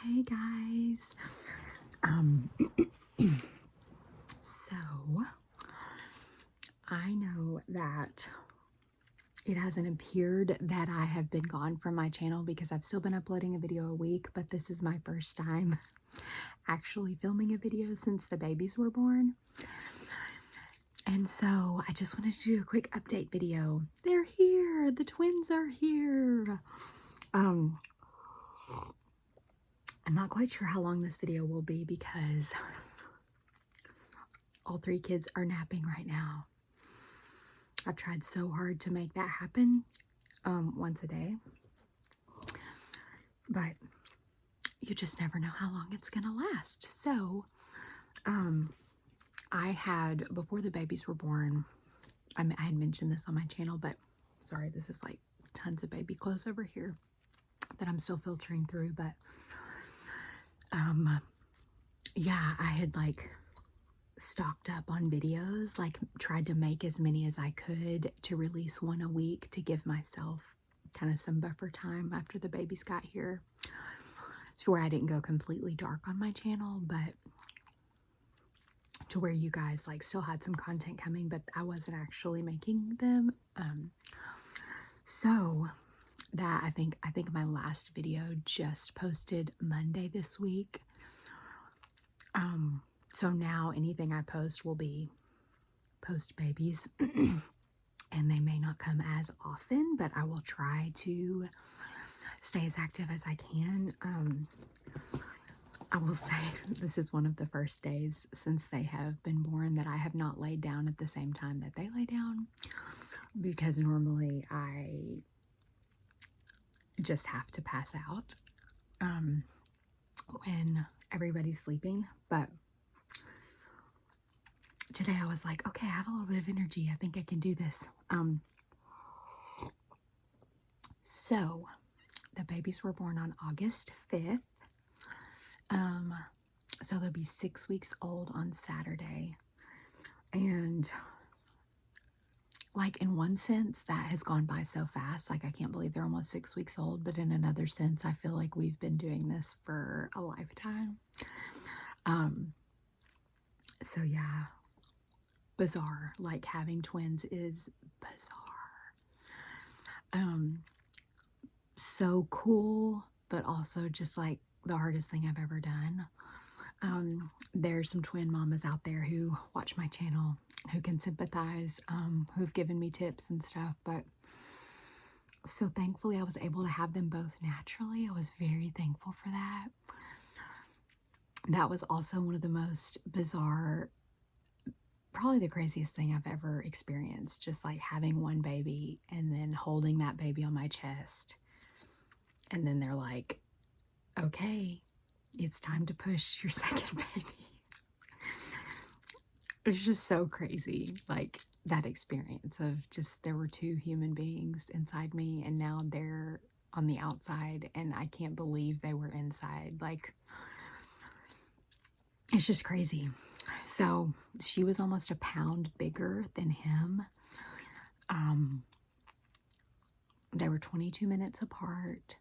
Hey guys. Um so I know that it hasn't appeared that I have been gone from my channel because I've still been uploading a video a week, but this is my first time actually filming a video since the babies were born. And so I just wanted to do a quick update video. They're here. The twins are here. I'm not quite sure how long this video will be because all three kids are napping right now. I've tried so hard to make that happen once a day, but you just never know how long it's gonna last. So I had, before the babies were born, I had mentioned this on my channel, but sorry, this is like tons of baby clothes over here that I'm still filtering through. But yeah, I had like stocked up on videos, like tried to make as many as I could to release one a week to give myself kind of some buffer time after the babies got here. Sure, I didn't go completely dark on my channel, but to where you guys like still had some content coming, but I wasn't actually making them. So that I think my last video just posted Monday this week. So now anything I post will be post babies and they may not come as often, but I will try to stay as active as I can. I will say this is one of the first days since they have been born that I have not laid down at the same time that they lay down, because normally I just have to pass out when everybody's sleeping. But today I was like, okay, I have a little bit of energy. I think I can do this. So the babies were born on August 5th. So they'll be 6 weeks old on Saturday. And like in one sense that has gone by so fast, like I can't believe they're almost 6 weeks old, but in another sense I feel like we've been doing this for a lifetime. So yeah, bizarre. Like having twins is bizarre. So cool, but also just like the hardest thing I've ever done. There's some twin mamas out there who watch my channel who can sympathize, who've given me tips and stuff, but so thankfully I was able to have them both naturally. I was very thankful for that. That was also one of the most bizarre, probably the craziest thing I've ever experienced, just like having one baby and then holding that baby on my chest, and then they're like, okay, it's time to push your second baby. It was just so crazy, like that experience of just there were two human beings inside me and now they're on the outside and I can't believe they were inside. Like, it's just crazy. So she was almost a pound bigger than him. They were 22 minutes apart,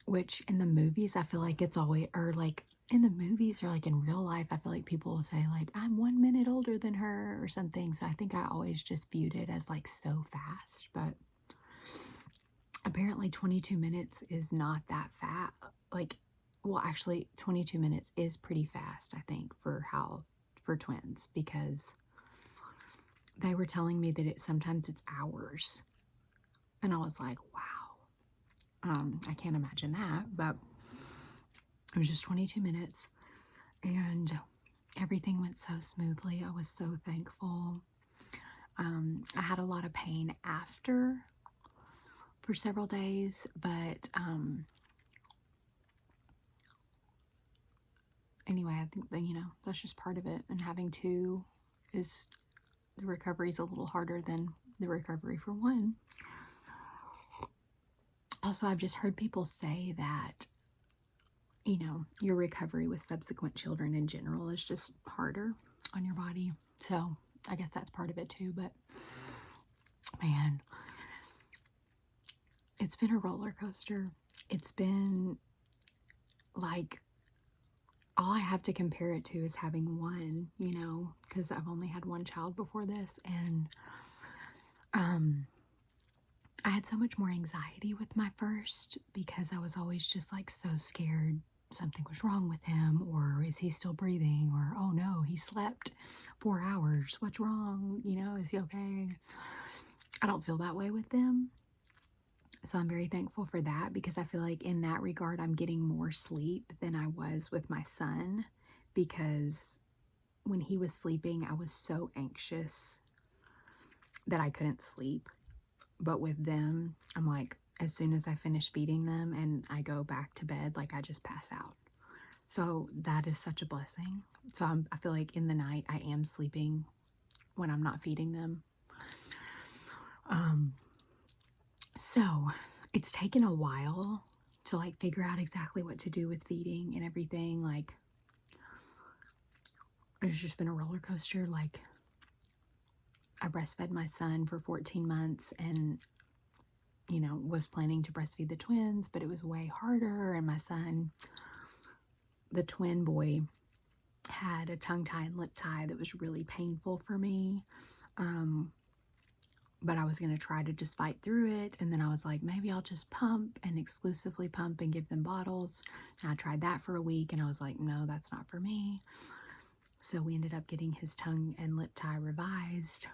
which in the movies I feel like it's always, or like in the movies or like in real life, I feel like people will say like, I'm 1 minute older than her or something. So I think I always just viewed it as like so fast, but apparently 22 minutes is not that fast. Like, well, actually 22 minutes is pretty fast, I think, for twins, because they were telling me that sometimes it's hours. And I was like, wow, I can't imagine that, but it was just 22 minutes and everything went so smoothly. I was so thankful. I had a lot of pain after for several days, but anyway, I think that, you know, that's just part of it. And having two is, the recovery is a little harder than the recovery for one. Also, I've just heard people say that, you know, your recovery with subsequent children in general is just harder on your body. So I guess that's part of it too. But man, it's been a roller coaster. It's been like, all I have to compare it to is having one, you know, because I've only had one child before this. And um, I had so much more anxiety with my first because I was always just like so scared something was wrong with him, or is he still breathing, or oh no, he slept 4 hours. What's wrong? You know, is he okay? I don't feel that way with them. So I'm very thankful for that because I feel like in that regard, I'm getting more sleep than I was with my son because when he was sleeping, I was so anxious that I couldn't sleep. But with them, I'm like, as soon as I finish feeding them and I go back to bed, like I just pass out. So that is such a blessing. So I feel like in the night, I am sleeping when I'm not feeding them. Um, so it's taken a while to like figure out exactly what to do with feeding and everything. Like, it's just been a roller coaster. Like, I breastfed my son for 14 months and, you know, was planning to breastfeed the twins, but it was way harder. And my son, the twin boy, had a tongue tie and lip tie that was really painful for me. But I was going to try to just fight through it. And then I was like, maybe I'll just pump and exclusively pump and give them bottles. And I tried that for a week and I was like, no, that's not for me. So we ended up getting his tongue and lip tie revised.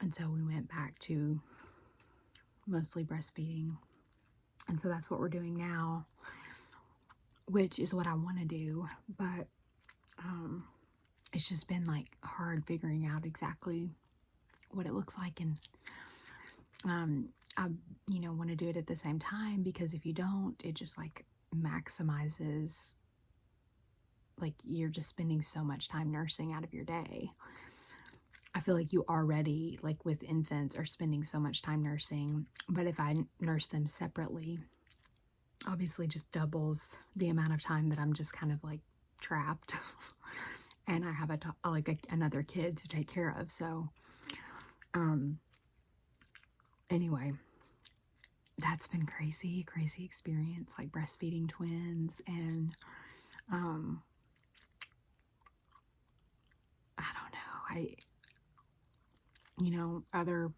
And so we went back to mostly breastfeeding. And so that's what we're doing now, which is what I want to do. But it's just been like hard figuring out exactly what it looks like. And I, you know, want to do it at the same time because if you don't, it just like maximizes, like you're just spending so much time nursing out of your day. I feel like you already, like with infants, are spending so much time nursing, but if I nurse them separately, obviously just doubles the amount of time that I'm just kind of like trapped and I have another kid to take care of. So anyway, that's been crazy experience, like breastfeeding twins. And I don't know, you know, other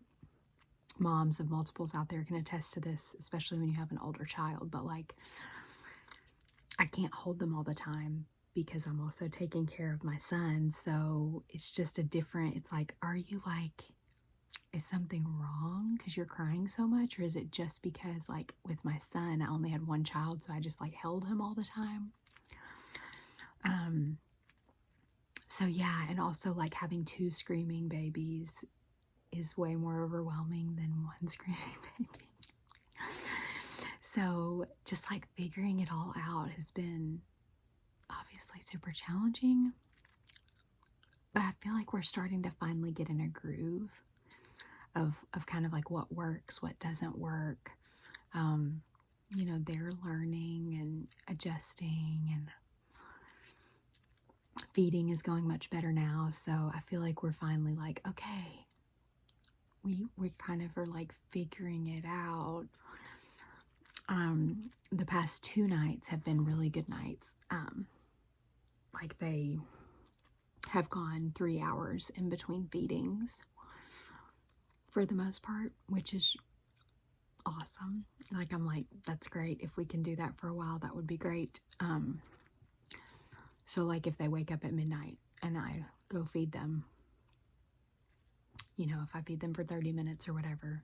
moms of multiples out there can attest to this, especially when you have an older child, but like I can't hold them all the time because I'm also taking care of my son. So it's just it's like, are you like, is something wrong because you're crying so much? Or is it just because like with my son, I only had one child, so I just like held him all the time? So yeah, and also like having two screaming babies is way more overwhelming than one screaming baby. So just like figuring it all out has been obviously super challenging, but I feel like we're starting to finally get in a groove of kind of like what works, what doesn't work. You know, they're learning and adjusting, and feeding is going much better now. So I feel like we're finally like, okay, we kind of are like figuring it out. The past 2 nights have been really good nights. Like they have gone 3 hours in between feedings for the most part, which is awesome. Like I'm like, that's great. If we can do that for a while, that would be great. So like if they wake up at midnight and I go feed them, you know, if I feed them for 30 minutes or whatever,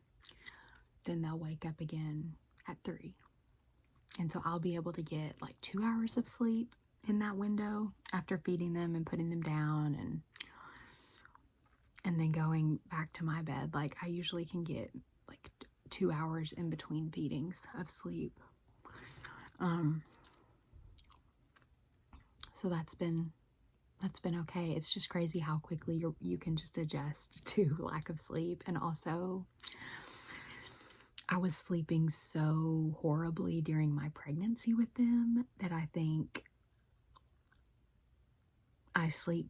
then they'll wake up again at 3. And so I'll be able to get like 2 hours of sleep in that window after feeding them and putting them down and then going back to my bed. Like I usually can get like 2 hours in between feedings of sleep. So that's been okay. It's just crazy how quickly you can just adjust to lack of sleep. And also I was sleeping so horribly during my pregnancy with them that I think I sleep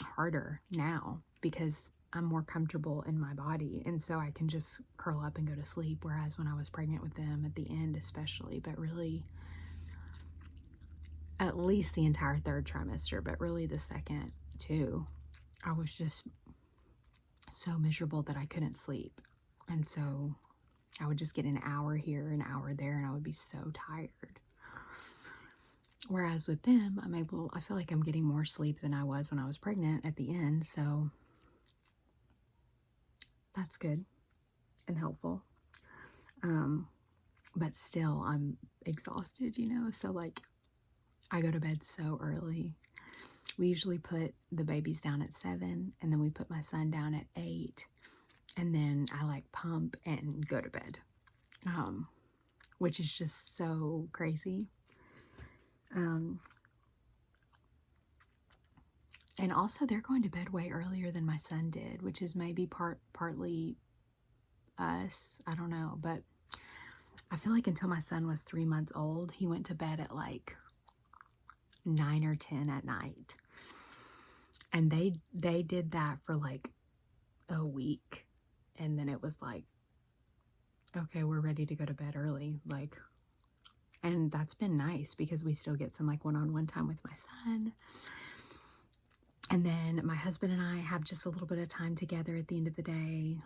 harder now because I'm more comfortable in my body, and so I can just curl up and go to sleep. Whereas when I was pregnant with them at the end especially, but really at least the entire third trimester, but really the second too. I was just so miserable that I couldn't sleep. And so I would just get an hour here, an hour there, and I would be so tired. Whereas with them, I feel like I'm getting more sleep than I was when I was pregnant at the end. So that's good and helpful. But still, I'm exhausted, So, like, I go to bed so early. We usually put the babies down at 7, and then we put my son down at 8, and then I like pump and go to bed, which is just so crazy. And also, they're going to bed way earlier than my son did, which is maybe partly us. I don't know, but I feel like until my son was 3 months old, he went to bed at like 9 or 10 at night. And they did that for like a week. And then it was like, okay, we're ready to go to bed early. Like, and that's been nice because we still get some like one-on-one time with my son. And then my husband and I have just a little bit of time together at the end of the day.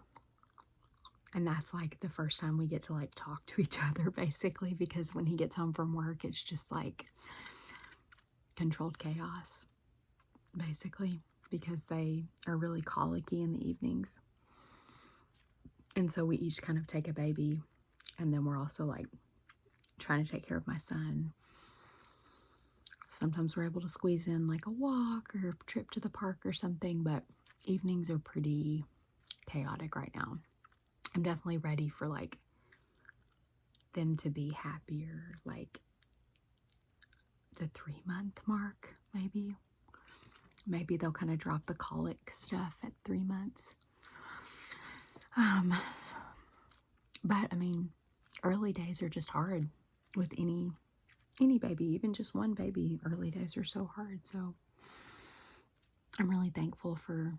And that's like the first time we get to like talk to each other basically, because when he gets home from work, it's just like controlled chaos basically, because they are really colicky in the evenings. And so we each kind of take a baby, and then we're also like trying to take care of my son. Sometimes we're able to squeeze in like a walk or a trip to the park or something, but evenings are pretty chaotic right now. I'm definitely ready for like them to be happier, like the 3-month mark, maybe. Maybe they'll kind of drop the colic stuff at 3 months. But I mean, early days are just hard with any baby, even just one baby. Early days are so hard. So I'm really thankful for,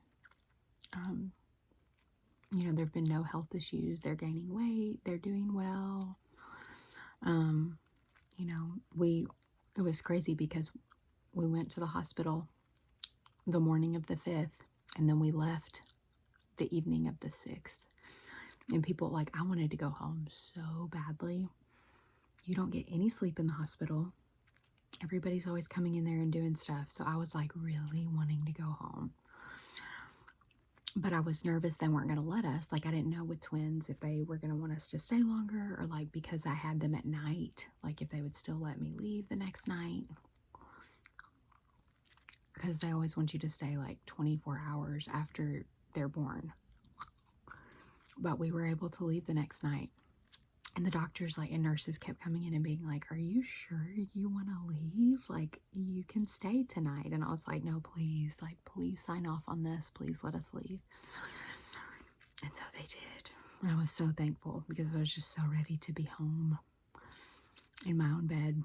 there have been no health issues. They're gaining weight. They're doing well. It was crazy because we went to the hospital the morning of the 5th, and then we left the evening of the 6th. And people like, I wanted to go home so badly. You don't get any sleep in the hospital. Everybody's always coming in there and doing stuff. So I was like really wanting to go home. But I was nervous they weren't going to let us. Like, I didn't know with twins if they were going to want us to stay longer, or like because I had them at night, like if they would still let me leave the next night. Because they always want you to stay like 24 hours after they're born. But we were able to leave the next night. And the doctors and nurses kept coming in and being like, are you sure you want to leave? Like, you can stay tonight. And I was like, no, please, please sign off on this. Please let us leave. And so they did. And I was so thankful because I was just so ready to be home in my own bed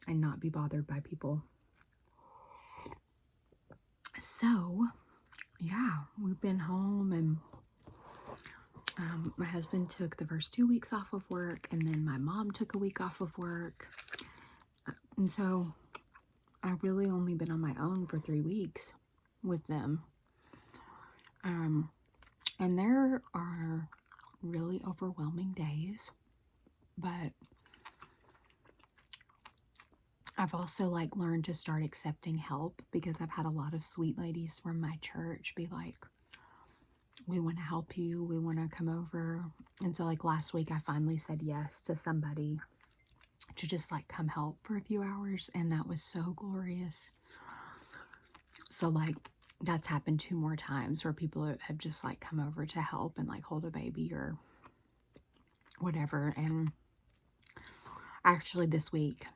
and not be bothered by people. So, yeah, we've been home, and my husband took the first 2 weeks off of work, and then my mom took a week off of work. And so I've really only been on my own for 3 weeks with them. And there are really overwhelming days, but I've also learned to start accepting help, because I've had a lot of sweet ladies from my church be like, we want to help you. We want to come over. And so last week I finally said yes to somebody to just come help for a few hours. And that was so glorious. So that's happened 2 more times where people have just come over to help and hold a baby or whatever. And actually this week,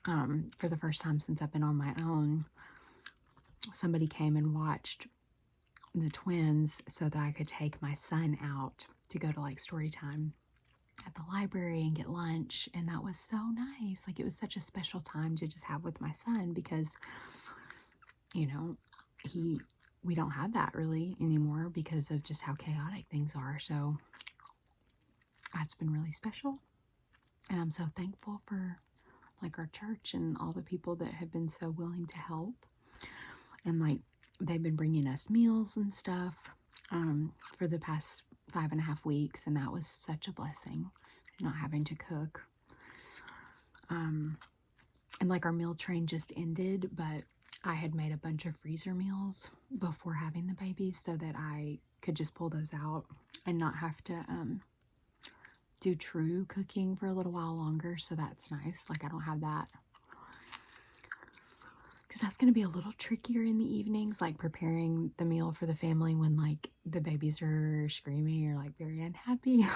for the first time since I've been on my own, somebody came and watched the twins so that I could take my son out to go to story time at the library and get lunch. And that was so nice. It was such a special time to just have with my son, because we don't have that really anymore because of just how chaotic things are. So that's been really special, and I'm so thankful for like our church and all the people that have been so willing to help. And like they've been bringing us meals and stuff for the past 5.5 weeks, and that was such a blessing, not having to cook. And like our meal train just ended, but I had made a bunch of freezer meals before having the babies so that I could just pull those out and not have to do true cooking for a little while longer. So that's nice. Like I don't have that, because that's going to be a little trickier in the evenings, like preparing the meal for the family when like the babies are screaming or like very unhappy.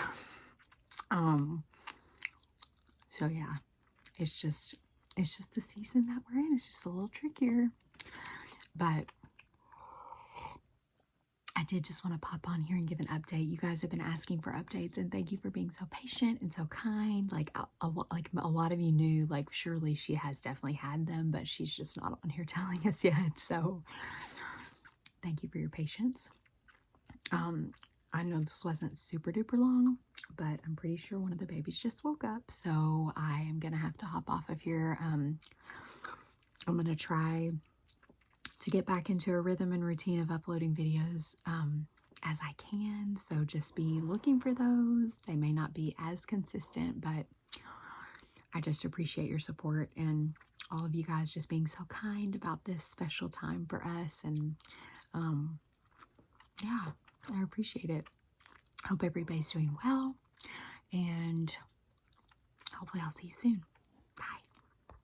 So yeah, it's just the season that we're in. It's just a little trickier. But I did just want to pop on here and give an update. You guys have been asking for updates, and thank you for being so patient and so kind. Like a lot of you knew, like surely she has definitely had them, but she's just not on here telling us yet. So thank you for your patience. I know this wasn't super duper long, but I'm pretty sure one of the babies just woke up, so I am gonna have to hop off of here. I'm gonna try to get back into a rhythm and routine of uploading videos as I can. So just be looking for those. They may not be as consistent, but I just appreciate your support and all of you guys just being so kind about this special time for us. And yeah, I appreciate it. Hope everybody's doing well, and hopefully I'll see you soon.